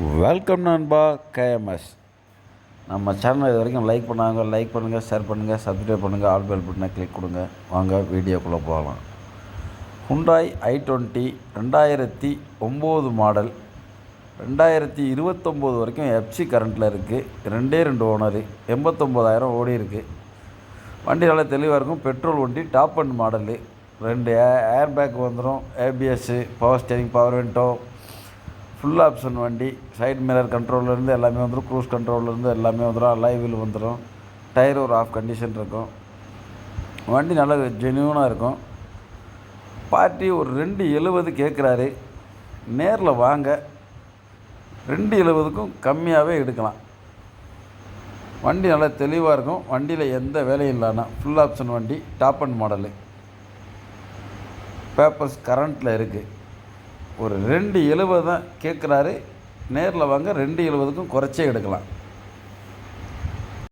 Welcome நண்பா KMS. நம்ம channel இது வரைக்கும் லைக் பண்ணுங்கள், ஷேர் பண்ணுங்கள், சப்ஸ்கிரைப் பண்ணுங்கள், ஆல் பெல் பட்டனை கிளிக் கொடுங்க. வாங்க வீடியோக்குள்ளே போகலாம். ஹுண்டாய் i20 2009 மாடல், 2029 வரைக்கும் எஃப்சி கரண்ட்டில் இருக்குது. 2 ஓனரு, 89,000 ஓடி இருக்குது. வண்டி நல்லா தெளிவாக இருக்கும். பெட்ரோல் வண்டி, top end model. 2 air bag வந்துடும், ABS, power steering, power window, full option வண்டி. சைட் மிரர் கண்ட்ரோல்லேருந்து எல்லாமே வந்துடும். க்ரூஸ் கண்ட்ரோல்லேருந்து எல்லாமே வந்துடும். அலாய் வீல் வந்துடும். டயர் ஒரு ஆஃப் கண்டிஷன் இருக்கும். வண்டி நல்லா ஜென்யூனாக இருக்கும். பார்ட்டி ஒரு 270 கேட்குறாரு. நேரில் வாங்க, 270க்கும் கம்மியாகவே எடுக்கலாம். வண்டி நல்லா தெளிவாக இருக்கும். வண்டியில் எந்த வேலையும் இல்லைன்னா ஃபுல் ஆப்ஷன் வண்டி, டாப் அண்ட் மாடலு. பேப்பர்ஸ் கரண்ட்டில் இருக்குது. ஒரு 270 தான் கேட்குறாரு. நேரில் வாங்க, 270க்கும் குறைச்சே எடுக்கலாம்.